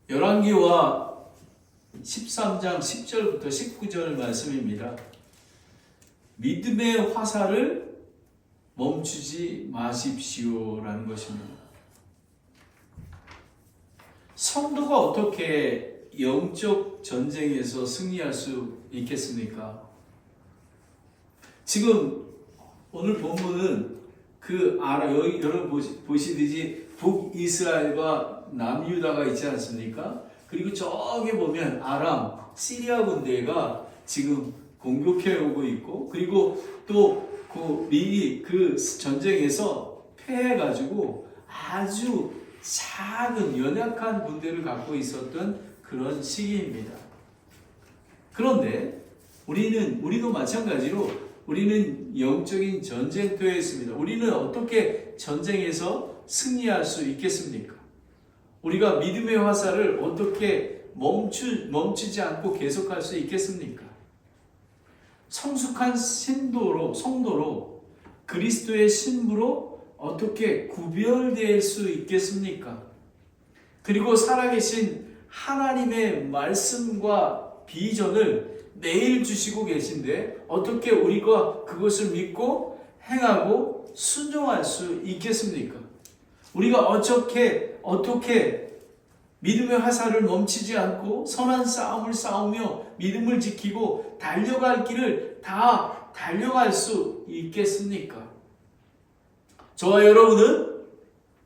열왕기와 13장 10절부터 19절 말씀입니다. 믿음의 화살을 멈추지 마십시오라는 것입니다. 성도가 어떻게 영적 전쟁에서 승리할 수 있겠습니까? 지금 오늘 본문은 여러분 보시듯이 북이스라엘과 남유다가 있지 않습니까? 그리고 저기 보면 아람, 시리아 군대가 지금 공격해 오고 있고, 그리고 또 미리 그 전쟁에서 패해가지고 아주 작은 연약한 군대를 갖고 있었던 그런 시기입니다. 그런데 우리도 마찬가지로 우리는 영적인 전쟁터에 있습니다. 우리는 어떻게 전쟁에서 승리할 수 있겠습니까? 우리가 믿음의 화살을 어떻게 멈추지 않고 계속할 수 있겠습니까? 성숙한 성도로 그리스도의 신부로 어떻게 구별될 수 있겠습니까? 그리고 살아계신 하나님의 말씀과 비전을 매일 주시고 계신데 어떻게 우리가 그것을 믿고 행하고 순종할 수 있겠습니까? 우리가 어떻게 믿음의 화살을 멈추지 않고 선한 싸움을 싸우며 믿음을 지키고 달려갈 길을 다 달려갈 수 있겠습니까? 저와 여러분은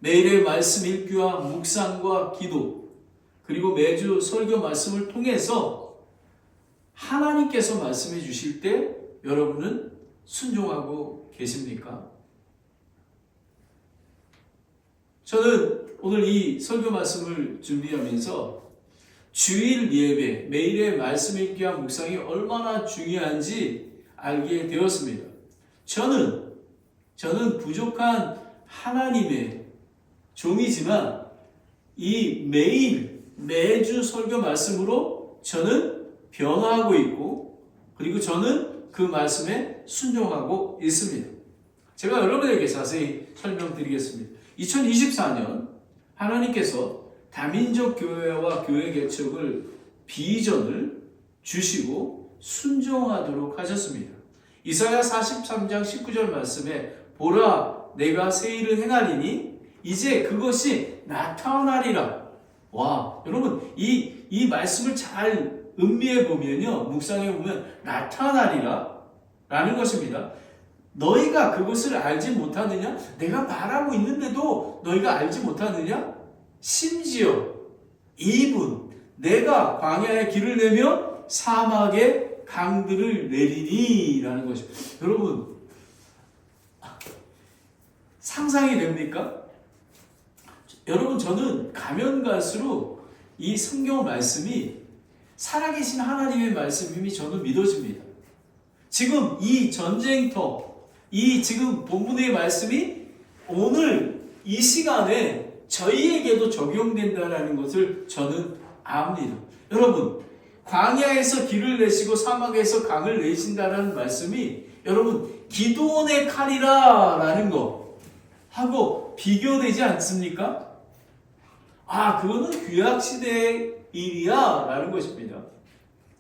매일의 말씀 읽기와 묵상과 기도, 그리고 매주 설교 말씀을 통해서 하나님께서 말씀해 주실 때 여러분은 순종하고 계십니까? 저는 오늘 이 설교 말씀을 준비하면서 주일 예배, 매일의 말씀 읽기와 묵상이 얼마나 중요한지 알게 되었습니다. 저는 부족한 하나님의 종이지만 이 매주 설교 말씀으로 저는 변화하고 있고, 그리고 저는 그 말씀에 순종하고 있습니다. 제가 여러분에게 자세히 설명드리겠습니다. 2024년 하나님께서 다민족 교회와 교회 개척을 비전을 주시고 순종하도록 하셨습니다. 이사야 43장 19절 말씀에 보라 내가 새 일을 행하리니 이제 그것이 나타나리라. 와, 여러분 이 말씀을 잘 음미해 보면요, 묵상해 보면 나타나리라 라는 것입니다. 너희가 그것을 알지 못하느냐? 내가 말하고 있는데도 너희가 알지 못하느냐? 심지어 이분 내가 광야에 길을 내며 사막에 강들을 내리니 라는 것입니다. 여러분 상상이 됩니까? 여러분 저는 가면 갈수록 이 성경 말씀이 살아계신 하나님의 말씀임이 저는 믿어집니다. 지금 이 전쟁터, 이 지금 본문의 말씀이 오늘 이 시간에 저희에게도 적용된다는 것을 저는 압니다. 여러분, 광야에서 길을 내시고 사막에서 강을 내신다는 말씀이 여러분 기드온의 칼이라 라는 거 하고 비교되지 않습니까? 아, 그거는 구약시대의 일이야 라는 것입니다.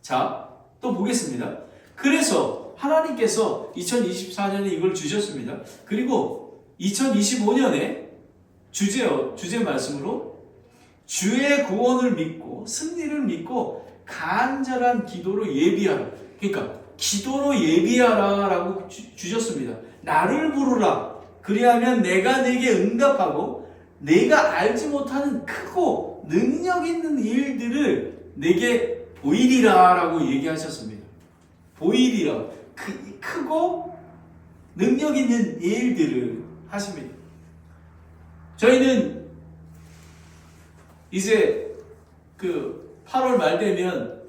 자, 또 보겠습니다. 그래서 하나님께서 2024년에 이걸 주셨습니다. 그리고 2025년에 주제 말씀으로 주의 구원을 믿고 승리를 믿고 간절한 기도로 예비하라. 그러니까 기도로 예비하라 라고 주셨습니다. 나를 부르라. 그리하면 내가 네게 응답하고 내가 알지 못하는 크고 능력 있는 일들을 내게 보이리라 라고 얘기하셨습니다. 보이리라. 크고 능력 있는 일들을 하십니다. 저희는 이제 8월 말 되면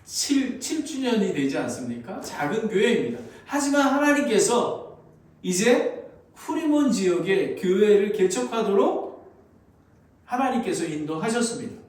7주년이 되지 않습니까? 작은 교회입니다. 하지만 하나님께서 이제 후리몬 지역에 교회를 개척하도록 하나님께서 인도하셨습니다.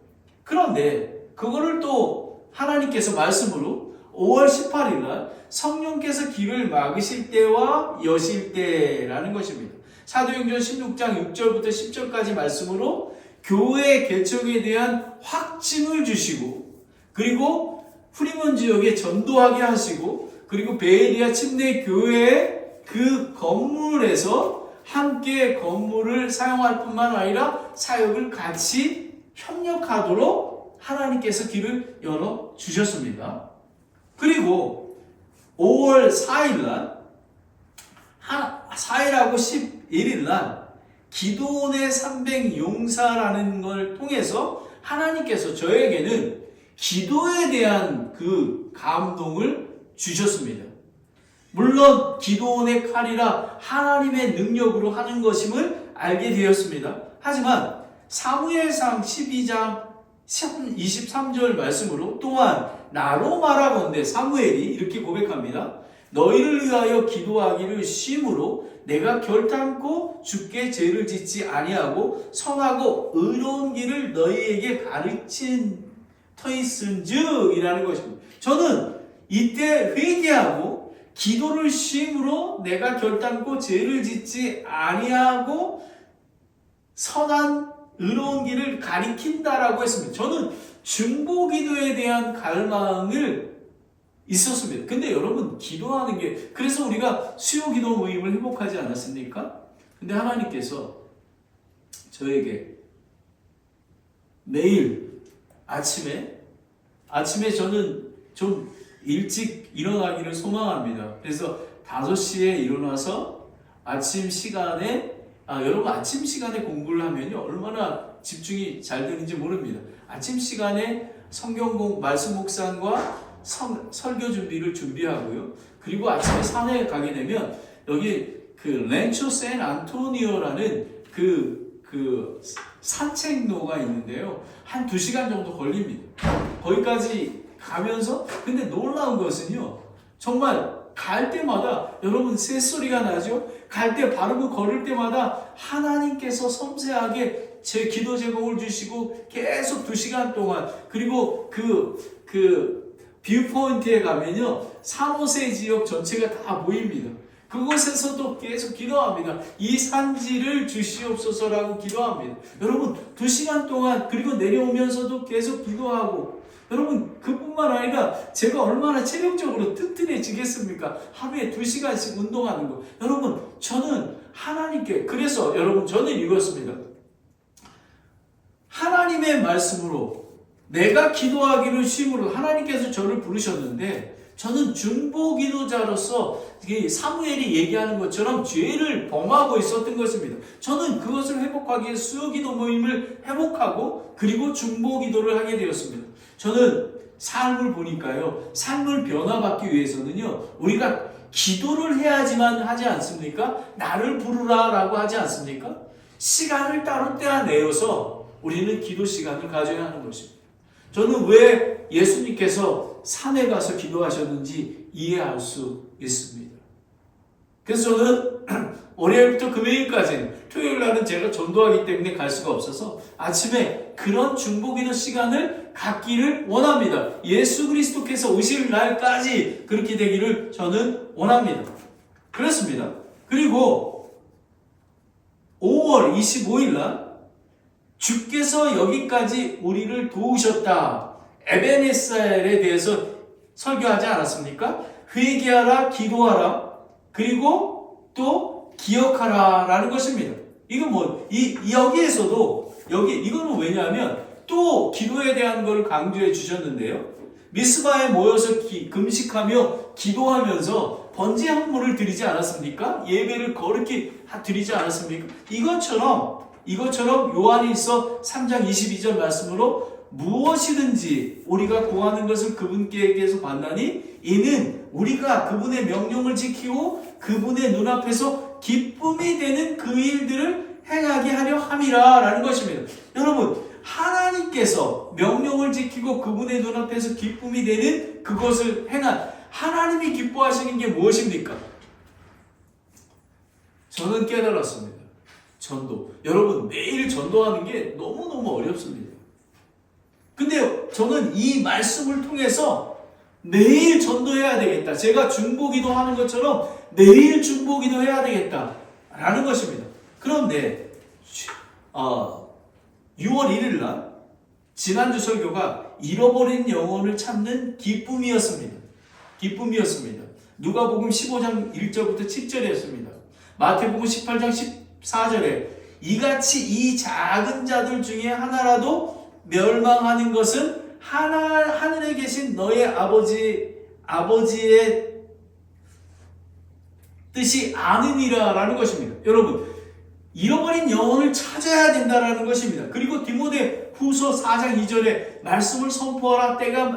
그런데 그거를 또 하나님께서 말씀으로 5월 18일 날 성령께서 길을 막으실 때와 여실 때라는 것입니다. 사도행전 16장 6절부터 10절까지 말씀으로 교회 개척에 대한 확증을 주시고, 그리고 프리몬 지역에 전도하게 하시고, 그리고 베에리아 침례 교회의 그 건물에서 함께 건물을 사용할 뿐만 아니라 사역을 같이 협력하도록 하나님께서 길을 열어 주셨습니다. 그리고 5월 4일날 4일하고 11일날 기도원의 300용사라는 걸 통해서 하나님께서 저에게는 기도에 대한 그 감동을 주셨습니다. 물론 기도원의 칼이라 하나님의 능력으로 하는 것임을 알게 되었습니다. 하지만 사무엘상 12장 23절 말씀으로 또한 나로 말하건대 사무엘이 이렇게 고백합니다. 너희를 위하여 기도하기를 쉼으로 내가 결단코 주께 죄를 짓지 아니하고 선하고 의로운 길을 너희에게 가르친 터있은즉 이라는 것입니다. 저는 이때 회개하고 기도를 쉼으로 내가 결단코 죄를 짓지 아니하고 선한 의로운 길을 가리킨다라고 했습니다. 저는 중보기도에 대한 갈망을 있었습니다. 근데 여러분 기도하는 게 그래서 우리가 수요기도 모임을 회복하지 않았습니까? 근데 하나님께서 저에게 매일 아침에 저는 좀 일찍 일어나기를 소망합니다. 그래서 5시에 일어나서 아침 시간에 여러분 아침 시간에 공부를 하면요 얼마나 집중이 잘 되는지 모릅니다. 아침 시간에 성경 말씀 묵상과 설교 준비를 준비하고요. 그리고 아침에 산에 가게 되면 여기 그 렌초 샌 안토니오라는 그 산책로가 있는데요. 한 2시간 정도 걸립니다. 거기까지 가면서 근데 놀라운 것은요. 정말 갈 때마다 여러분 새소리가 나죠. 갈 때 바르고 걸을 때마다 하나님께서 섬세하게 제 기도 제공을 주시고 계속 2시간 동안 그리고 그 뷰포인트에 가면요 산호세 지역 전체가 다 보입니다. 그곳에서도 계속 기도합니다. 이 산지를 주시옵소서라고 기도합니다. 여러분 2시간 동안 그리고 내려오면서도 계속 기도하고 여러분 그뿐만 아니라 제가 얼마나 체력적으로 튼튼해지겠습니까? 하루에 2시간씩 운동하는 거. 여러분 저는 하나님께 그래서 여러분 저는 이것입니다. 하나님의 말씀으로 내가 기도하기를 쉼으로 하나님께서 저를 부르셨는데 저는 중보 기도자로서 사무엘이 얘기하는 것처럼 죄를 범하고 있었던 것입니다. 저는 그것을 회복하기 위해 수요기도 모임을 회복하고 그리고 중보 기도를 하게 되었습니다. 저는 삶을 보니까요. 삶을 변화받기 위해서는요. 우리가 기도를 해야지만 하지 않습니까? 나를 부르라 라고 하지 않습니까? 시간을 따로 떼어내어서 우리는 기도 시간을 가져야 하는 것입니다. 저는 왜 예수님께서 산에 가서 기도하셨는지 이해할 수 있습니다. 그래서 저는 월요일부터 금요일까지는 토요일 날은 제가 전도하기 때문에 갈 수가 없어서 아침에 그런 중보기도 시간을 갖기를 원합니다. 예수 그리스도께서 오실 날까지 그렇게 되기를 저는 원합니다. 그렇습니다. 그리고 5월 25일 날 주께서 여기까지 우리를 도우셨다. 에베네셀에 대해서 설교하지 않았습니까? 회개하라, 기도하라, 그리고 또 기억하라 라는 것입니다. 이건 여기에서도 이거는 왜냐하면 또 기도에 대한 걸 강조해 주셨는데요. 미스바에 모여서 금식하며 기도하면서 번제 헌물을 드리지 않았습니까? 예배를 거룩히 드리지 않았습니까? 이것처럼 요한일서 3장 22절 말씀으로 무엇이든지 우리가 구하는 것을 그분께서 받나니 이는 우리가 그분의 명령을 지키고 그분의 눈앞에서 기쁨이 되는 그 일들을 행하게 하려 함이라 라는 것입니다. 여러분 하나님께서 명령을 지키고 그분의 눈앞에서 기쁨이 되는 그것을 행한 하나님이 기뻐하시는 게 무엇입니까? 저는 깨달았습니다. 전도. 여러분 매일 전도하는 게 너무너무 어렵습니다. 근데 저는 이 말씀을 통해서 매일 전도해야 되겠다. 제가 중보기도 하는 것처럼 매일 중보기도 해야 되겠다. 라는 것입니다. 그런데 6월 1일 날 지난주 설교가 잃어버린 영혼을 찾는 기쁨이었습니다. 기쁨이었습니다. 누가복음 15장 1절부터 7절이었습니다. 마태복음 18장 14절에 이같이 이 작은 자들 중에 하나라도 멸망하는 것은 하늘에 계신 너의 아버지의 뜻이 아니니라 라는 것입니다. 여러분, 잃어버린 영혼을 찾아야 된다라는 것입니다. 그리고 디모데 후서 4장 2절에 말씀을 선포하라.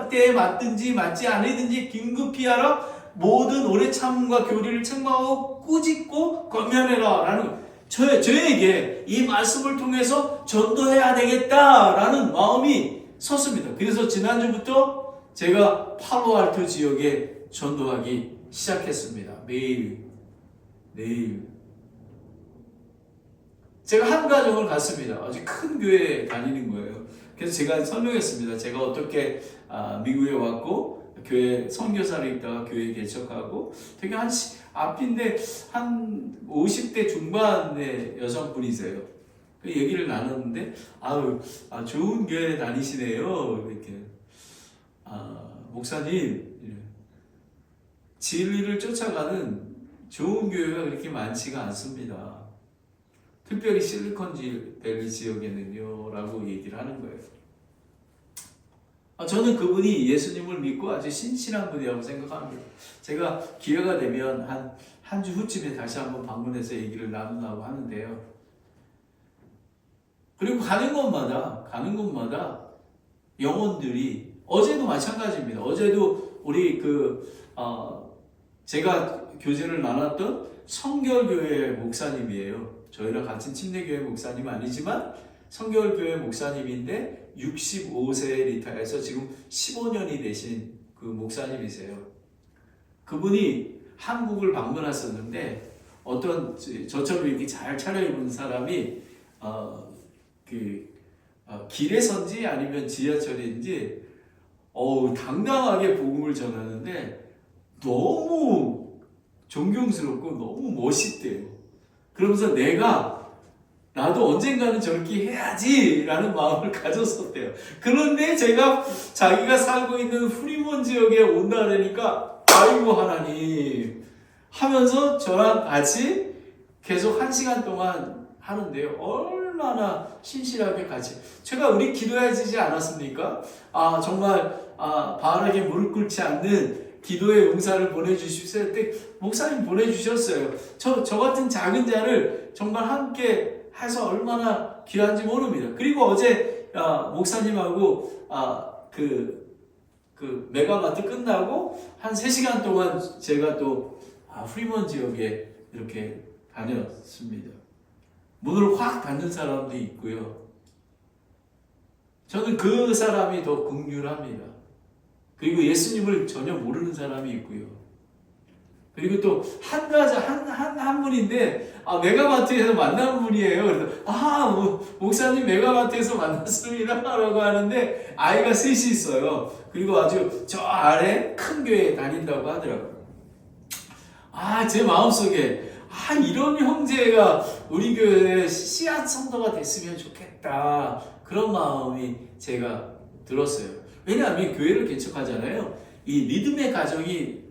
때에 맞든지 맞지 않으든지 긴급히 하라. 모든 오래 참음과 교리를 책망하고 꾸짖고 권면해라 라는 저에게 이 말씀을 통해서 전도해야 되겠다라는 마음이 섰습니다. 그래서 지난주부터 제가 팔로알토 지역에 전도하기 시작했습니다. 매일 제가 한 가정을 갔습니다. 아주 큰 교회에 다니는 거예요. 그래서 제가 설명했습니다. 제가 어떻게 미국에 왔고 교회 선교사로 있다가 교회 개척하고 되게 앞인데 한 50대 중반의 여성분이세요. 그 얘기를 나눴는데 좋은 교회 다니시네요. 이렇게 목사님 진리를 쫓아가는 좋은 교회가 그렇게 많지가 않습니다. 특별히 실리콘밸리 지역에는요 라고 얘기를 하는 거예요. 저는 그분이 예수님을 믿고 아주 신실한 분이라고 생각합니다. 제가 기회가 되면 한 주 후쯤에 다시 한번 방문해서 얘기를 나누려고 하는데요. 그리고 가는 곳마다 영혼들이 어제도 마찬가지입니다. 어제도 우리 제가 교제를 나눴던 성결교회 목사님이에요. 저희랑 같은 침례교회 목사님 아니지만 성결교회 목사님인데 65세에 리타해서 지금 15년이 되신 그 목사님이세요. 그분이 한국을 방문했었는데 어떤 저처럼 이렇게 잘 차려입은 사람이 길에선지 아니면 지하철인지 당당하게 복음을 전하는데 너무 존경스럽고 너무 멋있대요. 그러면서 나도 언젠가는 저렇게 해야지 라는 마음을 가졌었대요. 그런데 제가 자기가 살고 있는 프리몬 지역에 온다 그러니까 아이고 하나님 하면서 저랑 같이 계속 1시간 동안 하는데요. 얼마나 신실하게 같이 제가 우리 기도해지지 않았습니까? 정말 바알에게 무릎 꿇지 않는 기도의 응사를 보내주십시오. 그때 목사님 보내주셨어요. 저 같은 작은 자를 정말 함께 해서 얼마나 귀한지 모릅니다. 그리고 어제 목사님하고 그 메가마트 끝나고 한 3시간 동안 제가 또 프리몬 지역에 이렇게 다녔습니다. 문을 확 닫는 사람도 있고요. 저는 그 사람이 더 긍휼합니다. 그리고 예수님을 전혀 모르는 사람이 있고요. 그리고 또 한 분인데 메가마트에서 만난 분이에요. 그래서 목사님 메가마트에서 만났습니다 라고 하는데 아이가 셋이 있어요. 그리고 아주 저 아래 큰 교회에 다닌다고 하더라고요. 제 마음속에 이런 형제가 우리 교회에 씨앗 성도가 됐으면 좋겠다 그런 마음이 제가 들었어요. 왜냐하면 교회를 개척하잖아요. 이 믿음의 가정이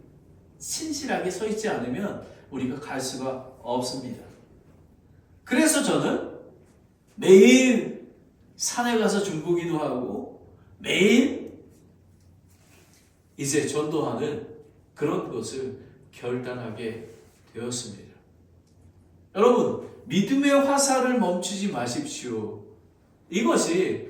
신실하게 서 있지 않으면 우리가 갈 수가 없습니다. 그래서 저는 매일 산에 가서 중보기도 하고 매일 이제 전도하는 그런 것을 결단하게 되었습니다. 여러분, 믿음의 화살을 멈추지 마십시오. 이것이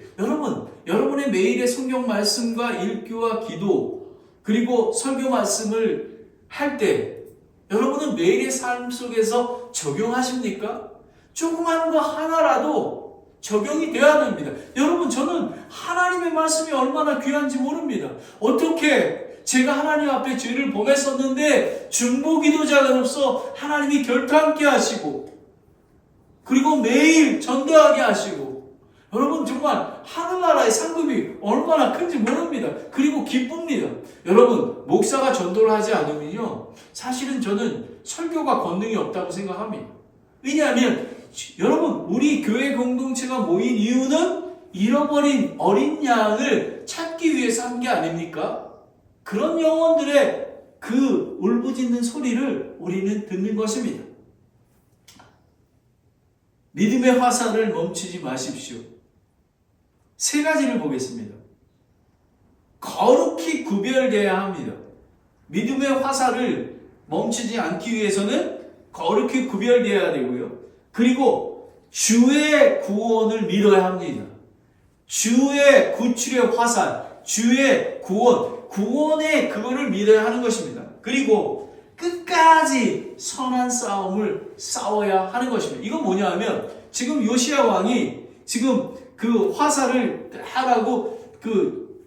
여러분의 매일의 성경 말씀과 읽기와 기도 그리고 설교 말씀을 할 때 여러분은 매일의 삶 속에서 적용하십니까? 조그만 거 하나라도 적용이 되어야 됩니다. 여러분, 저는 하나님의 말씀이 얼마나 귀한지 모릅니다. 어떻게 제가 하나님 앞에 죄를 범했었는데 중보기도자로서 하나님이 결단케 하시고 그리고 매일 전도하게 하시고 여러분 정말 하늘나라의 상급이 얼마나 큰지 모릅니다. 그리고 기쁩니다. 여러분, 목사가 전도를 하지 않으면요 사실은 저는 설교가 권능이 없다고 생각합니다. 왜냐하면 여러분, 우리 교회 공동체가 모인 이유는 잃어버린 어린 양을 찾기 위해서 한 게 아닙니까? 그런 영혼들의 그 울부짖는 소리를 우리는 듣는 것입니다. 믿음의 화살을 멈추지 마십시오. 세 가지를 보겠습니다. 거룩히 구별되어야 합니다. 믿음의 화살을 멈추지 않기 위해서는 거룩히 구별되어야 되고요. 그리고 주의 구원을 믿어야 합니다. 주의 구출의 화살, 주의 구원의 그거를 믿어야 하는 것입니다. 그리고 끝까지 선한 싸움을 싸워야 하는 것입니다. 이건 뭐냐 하면 지금 요시야 왕이 지금 그 화살을 하라고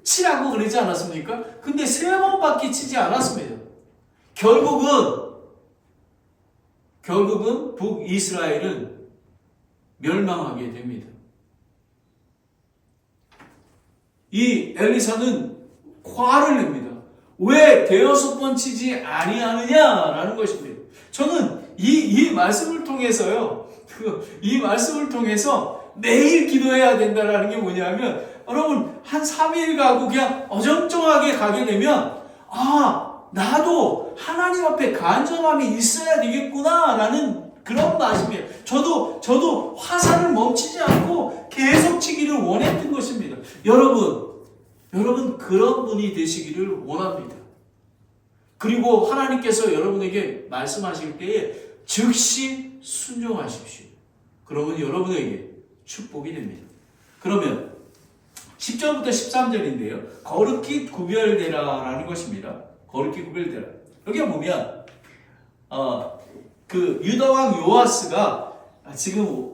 치라고 그러지 않았습니까? 근데 3번밖에 치지 않았습니다. 결국은 북이스라엘은 멸망하게 됩니다. 이 엘리사는 화를 냅니다. 왜 6번 치지 아니하느냐라는 것입니다. 저는 이 말씀을 통해서요, 이 말씀을 통해서 매일 기도해야 된다라는 게 뭐냐면, 여러분, 한 3일 가고 그냥 어정쩡하게 가게 되면, 나도 하나님 앞에 간절함이 있어야 되겠구나라는 그런 말씀이에요. 저도 화살을 멈추지 않고 계속 치기를 원했던 것입니다. 여러분 그런 분이 되시기를 원합니다. 그리고 하나님께서 여러분에게 말씀하실 때에 즉시 순종하십시오. 그러면 여러분에게 축복이 됩니다. 그러면 10절부터 13절인데요. 거룩히 구별되라라는 것입니다. 거룩히 구별되라. 여기 보면 그 유다왕 요아스가 지금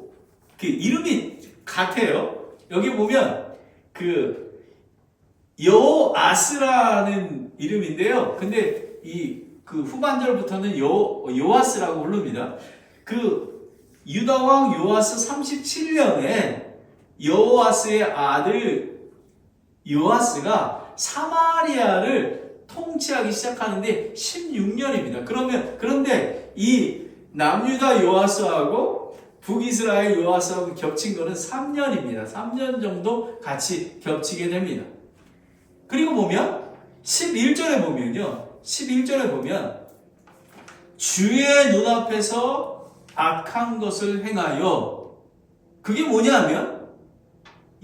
그 이름이 같아요. 여기 보면 그 여아스라는 이름인데요. 근데 그 후반절부터는 요아스라고 부릅니다. 그 유다왕 요아스 37년에 여호아스의 아들 요아스가 사마리아를 통치하기 시작하는데 16년입니다. 그런데 이 남유다 요아스하고 북이스라엘 요아스하고 겹친 거는 3년입니다. 3년 정도 같이 겹치게 됩니다. 그리고 보면 11절에 보면 주의 눈앞에서 악한 것을 행하여, 그게 뭐냐면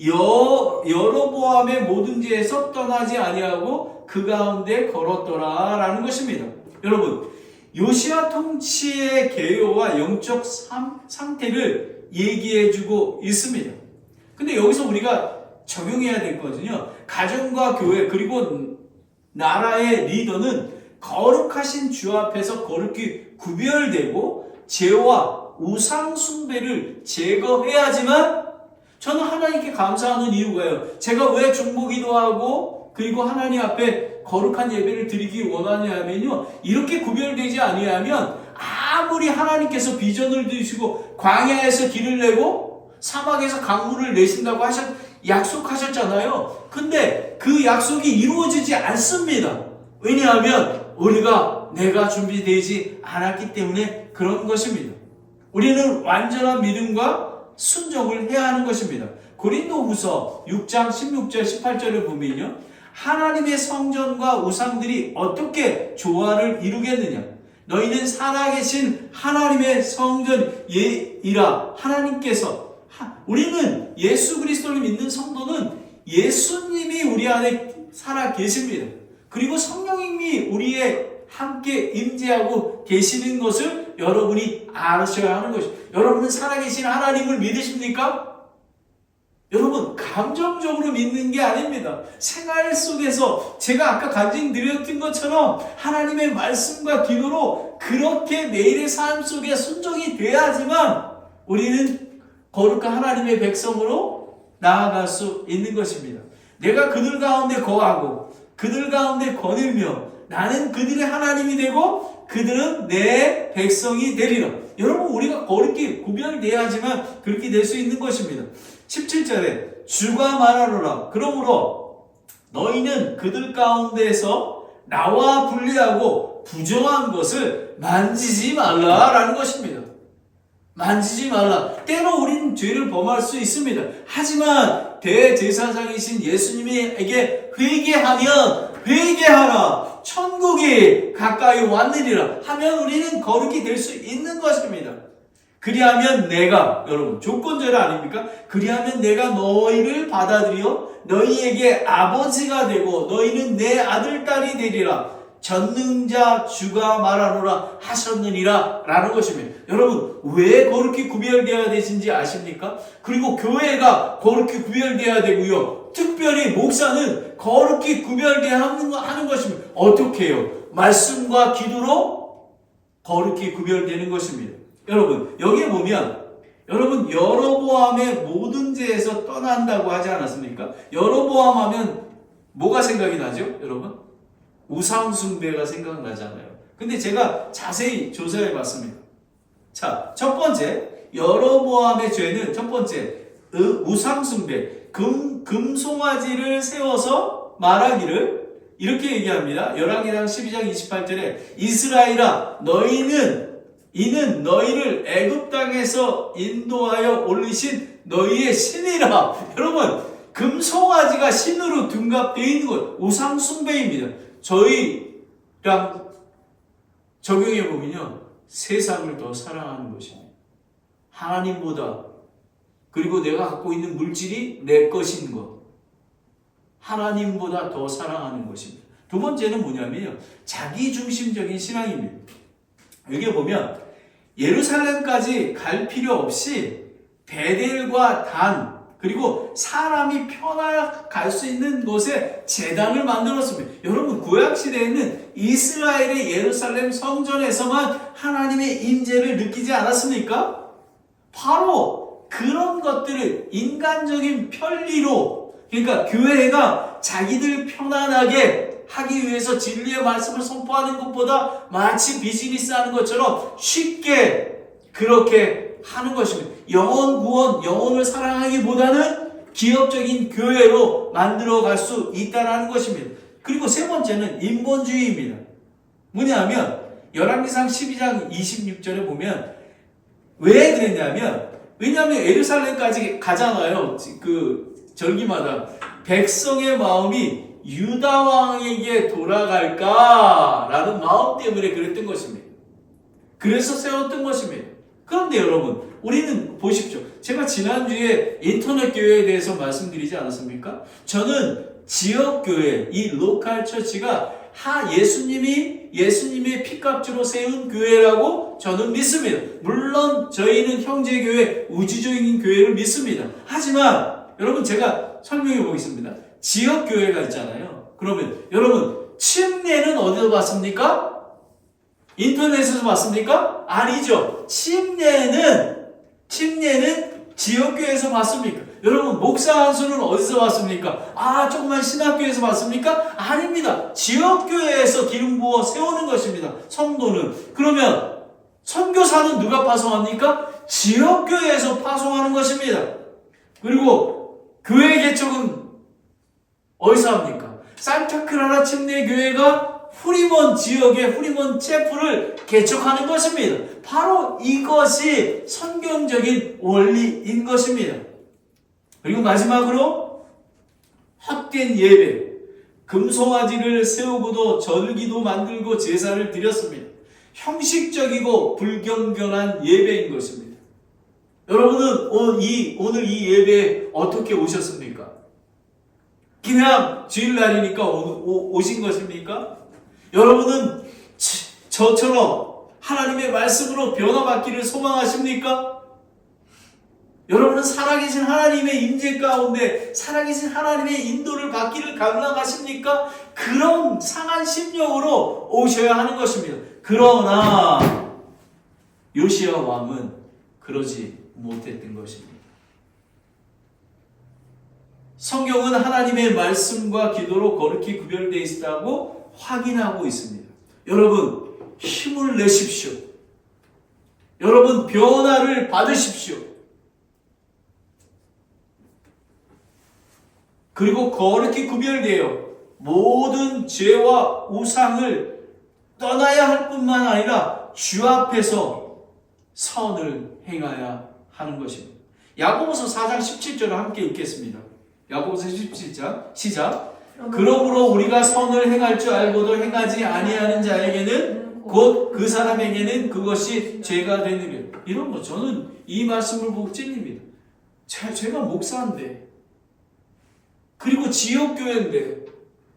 여로보암의 모든 죄에서 떠나지 아니하고 그 가운데 걸었더라라는 것입니다. 여러분, 요시야 통치의 개요와 영적 상태를 얘기해주고 있습니다. 근데 여기서 우리가 적용해야 될 거거든요. 가정과 교회 그리고 나라의 리더는 거룩하신 주 앞에서 거룩히 구별되고 죄와 우상 숭배를 제거해야지만, 저는 하나님께 감사하는 이유가요, 제가 왜 중보기도하고 그리고 하나님 앞에 거룩한 예배를 드리기 원하냐면요, 이렇게 구별되지 아니하면 아무리 하나님께서 비전을 주시고 광야에서 길을 내고 사막에서 강물을 내신다고 약속하셨잖아요. 근데 그 약속이 이루어지지 않습니다. 왜냐하면 내가 준비되지 않았기 때문에 그런 것입니다. 우리는 완전한 믿음과 순종을 해야 하는 것입니다. 고린도후서 6장 16절 18절을 보면요, 하나님의 성전과 우상들이 어떻게 조화를 이루겠느냐? 너희는 살아계신 하나님의 성전이라. 하나님께서, 우리는 예수 그리스도를 믿는 성도는 예수님이 우리 안에 살아 계십니다. 그리고 성령님이 우리의 함께 임재하고 계시는 것을 여러분이 아셔야 하는 것입니다. 여러분은 살아계신 하나님을 믿으십니까? 여러분, 감정적으로 믿는 게 아닙니다. 생활 속에서 제가 아까 간증드렸던 것처럼 하나님의 말씀과 기도로 그렇게 매일의 삶 속에 순종이 돼야지만 우리는 거룩한 하나님의 백성으로 나아갈 수 있는 것입니다. 내가 그들 가운데 거하고 그들 가운데 거닐며 나는 그들의 하나님이 되고 그들은 내 백성이 되리라. 여러분, 우리가 거룩히 구별돼야지만 그렇게 될 수 있는 것입니다. 17절에 주가 말하노라. 그러므로 너희는 그들 가운데서 나와 분리하고 부정한 것을 만지지 말라라는 것입니다. 만지지 말라. 때로 우리는 죄를 범할 수 있습니다. 하지만 대제사장이신 예수님에게 회개하라. 천국이 가까이 왔느니라 하면 우리는 거룩히 될 수 있는 것입니다. 그리하면 내가, 여러분 조건절이 아닙니까? 그리하면 내가 너희를 받아들여 너희에게 아버지가 되고 너희는 내 아들 딸이 되리라. 전능자 주가 말하노라 하셨느니라 라는 것입니다. 여러분 왜 거룩히 구별되어야 되신지 아십니까? 그리고 교회가 거룩히 구별되어야 되고요. 특별히 목사는 거룩히 구별되어야 하는 것입니다. 어떻게 해요? 말씀과 기도로 거룩히 구별되는 것입니다. 여러분 여기에 보면 여러분 여로보암의 모든 죄에서 떠난다고 하지 않았습니까? 여로보암 하면 뭐가 생각이 나죠? 여러분 우상숭배가 생각나잖아요. 근데 제가 자세히 조사해 봤습니다. 자, 첫 번째 여로보암의 죄는 첫 번째 우상숭배, 금송아지를 세워서 말하기를 이렇게 얘기합니다. 열왕기상 12장 28절에 이스라엘아 이는 너희를 애굽 땅에서 인도하여 올리신 너희의 신이라. 여러분 금송아지가 신으로 둔갑되어 있는 것 우상숭배입니다. 저희랑 적용해 보면요 세상을 더 사랑하는 것입니다. 하나님보다. 그리고 내가 갖고 있는 물질이 내 것인 것 하나님보다 더 사랑하는 것입니다. 두 번째는 뭐냐면요 자기중심적인 신앙입니다. 여기 보면 예루살렘까지 갈 필요 없이 베델과 단 그리고 사람이 편하게 갈 수 있는 곳에 제단을 만들었습니다. 여러분 구약시대에는 이스라엘의 예루살렘 성전에서만 하나님의 임재를 느끼지 않았습니까? 바로 그런 것들을 인간적인 편리로 그러니까 교회가 자기들 편안하게 하기 위해서 진리의 말씀을 선포하는 것보다 마치 비즈니스 하는 것처럼 쉽게 그렇게 하는 것입니다. 영혼 구원, 영혼을 사랑하기보다는 기업적인 교회로 만들어갈 수 있다는 것입니다. 그리고 세 번째는 인본주의입니다. 뭐냐면 열왕기상 12장 26절에 보면 왜 그랬냐면 왜냐하면 예루살렘까지 가잖아요. 그 절기마다 백성의 마음이 유다 왕에게 돌아갈까라는 마음 때문에 그랬던 것입니다. 그래서 세웠던 것입니다. 그런데 여러분 우리는 보십시오. 제가 지난주에 인터넷 교회에 대해서 말씀드리지 않았습니까? 저는 지역교회, 이 로컬 처치가 예수님의 피값주로 세운 교회라고 저는 믿습니다. 물론 저희는 형제교회, 우주적인 교회를 믿습니다. 하지만 여러분 제가 설명해 보겠습니다. 지역교회가 있잖아요. 그러면 여러분 침례는 어디서 봤습니까? 인터넷에서 봤습니까? 아니죠. 침례는 지역교회에서 봤습니까? 여러분 목사 안수는 어디서 봤습니까? 조그만 신학교에서 봤습니까? 아닙니다. 지역교회에서 기름 부어 세우는 것입니다. 성도는. 그러면 선교사는 누가 파송합니까? 지역교회에서 파송하는 것입니다. 그리고 교회 개척은 어디서 합니까? 산타크라라 침례교회가 후리몬 지역의 후리몬 체프를 개척하는 것입니다. 바로 이것이 성경적인 원리인 것입니다. 그리고 마지막으로 헛된 예배, 금송아지를 세우고도 절기도 만들고 제사를 드렸습니다. 형식적이고 불경건한 예배인 것입니다. 여러분은 오늘 이 예배에 어떻게 오셨습니까? 그냥 주일날이니까 오신 것입니까? 여러분은 저처럼 하나님의 말씀으로 변화받기를 소망하십니까? 여러분은 살아계신 하나님의 임재 가운데 살아계신 하나님의 인도를 받기를 감당하십니까? 그런 상한 심령으로 오셔야 하는 것입니다. 그러나 요시야 왕은 그러지 못했던 것입니다. 성경은 하나님의 말씀과 기도로 거룩히 구별되어 있다고 확인하고 있습니다. 여러분 힘을 내십시오. 여러분 변화를 받으십시오. 그리고 거룩히 구별되어 모든 죄와 우상을 떠나야 할 뿐만 아니라 주 앞에서 선을 행하여 하는 것입니다. 야고보서 4장 17절을 함께 읽겠습니다. 야고보서 17장 시작. 그러므로 우리가 선을 행할 줄 알고도 행하지 아니하는 자에게는 곧 그 사람에게는 그것이 죄가 되느니라. 이런 거 저는 이 말씀을 보고 찔립니다. 제가 목사인데, 그리고 지역교회인데,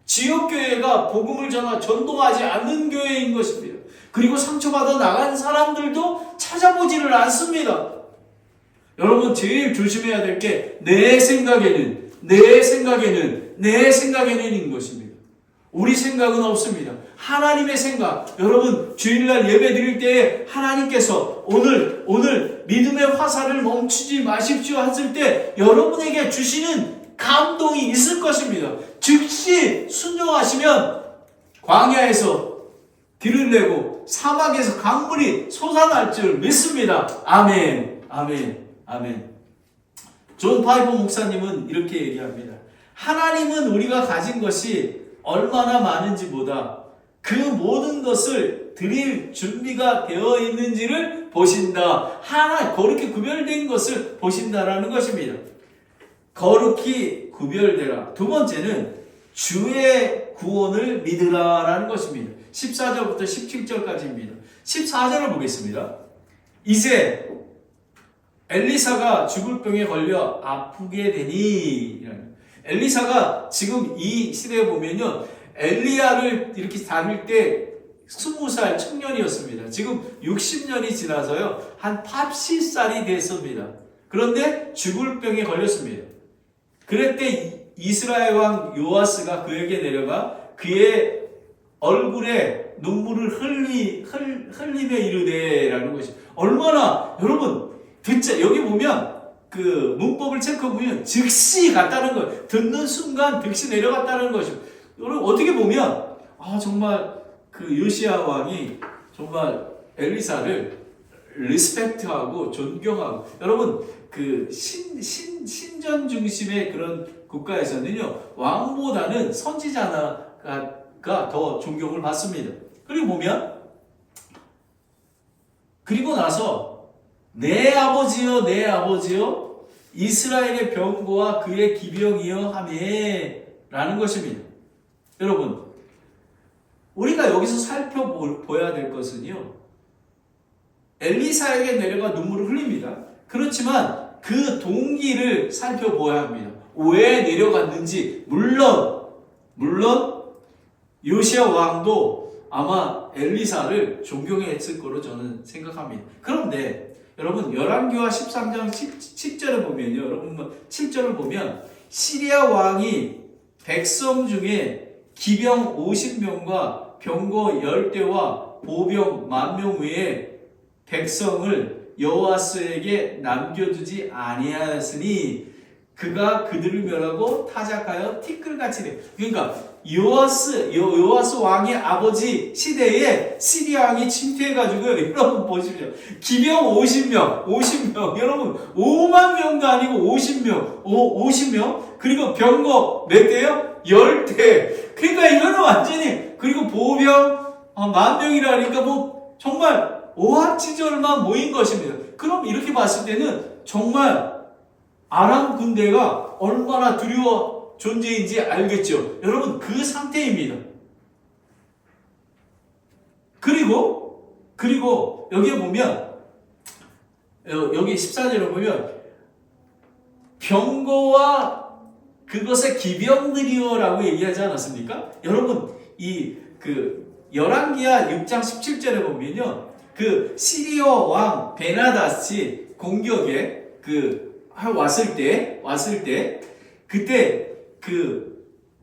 지역교회가 복음을 전동하지 않는 교회인 것입니다. 그리고 상처받아 나간 사람들도 찾아보지를 않습니다. 여러분, 제일 조심해야 될 게 내 생각에는인 것입니다. 우리 생각은 없습니다. 하나님의 생각. 여러분, 주일날 예배 드릴 때 하나님께서 오늘 믿음의 화살을 멈추지 마십시오 했을 때 여러분에게 주시는 감동이 있을 것입니다. 즉시 순종하시면 광야에서 길을 내고 사막에서 강물이 솟아날 줄 믿습니다. 아멘, 아멘, 아멘. 존 파이버 목사님은 이렇게 얘기합니다. 하나님은 우리가 가진 것이 얼마나 많은지보다 그 모든 것을 드릴 준비가 되어 있는지를 보신다. 거룩히 구별된 것을 보신다라는 것입니다. 거룩히 구별되라. 두 번째는 주의 구원을 믿으라라는 것입니다. 14절부터 17절까지입니다. 14절을 보겠습니다. 이제 엘리사가 죽을 병에 걸려 아프게 되니, 엘리사가 지금 이 시대에 보면요, 엘리야를 이렇게 다닐 때 20살 청년이었습니다. 지금 60년이 지나서요, 한 80살이 됐습니다. 그런데 죽을 병에 걸렸습니다. 그럴 때 이스라엘 왕 요아스가 그에게 내려가 그의 얼굴에 눈물을 흘리며 이르되라는 것이 얼마나, 여러분, 여기 보면 그 문법을 체크해보면 즉시 갔다는 거예요. 듣는 순간 즉시 내려갔다는 것이죠. 여러분, 어떻게 보면 정말 그 요시야 왕이 정말 엘리사를 리스펙트하고 존경하고, 여러분, 그 신전 중심의 그런 국가에서는요, 왕보다는 선지자가 더 존경을 받습니다. 그리고 나서 내 아버지여 이스라엘의 병거와 그의 기병이여 하매 라는 것입니다. 여러분, 우리가 여기서 살펴보아야 될 것은요, 엘리사에게 내려가 눈물을 흘립니다. 그렇지만 그 동기를 살펴보아야 합니다. 왜 내려갔는지. 물론 요시야 왕도 아마 엘리사를 존경했을 거로 저는 생각합니다. 그런데 여러분, 열왕기하 13장 10절을 보면요, 여러분 7절을 보면 시리아 왕이 백성 중에 기병 50명과 병거 10대와 보병 10,000명 외에 백성을 여호와스에게 남겨두지 아니하였으니 그가 그들을 멸하고 타작하여 티끌같이 돼. 그러니까 요아스 왕의 아버지 시대에 시리아 왕이 침투해가지고, 여러분 보십시오. 기병 50명, 여러분 5만 명도 아니고 50명, 그리고 병거 몇 대요? 10대. 그러니까 이거는 완전히, 그리고 보병 10,000명이라니까 정말 오합지졸만 모인 것입니다. 그럼 이렇게 봤을 때는 정말 아람 군대가 얼마나 두려워 존재인지 알겠죠. 여러분, 그 상태입니다. 그리고 여기에 보면, 여기 14절에 보면 병거와 그것의 기병들이요라고 얘기하지 않았습니까? 여러분, 열왕기하 6장 17절에 보면요, 그 시리아 왕 베나다시 공격에 왔을 때 그때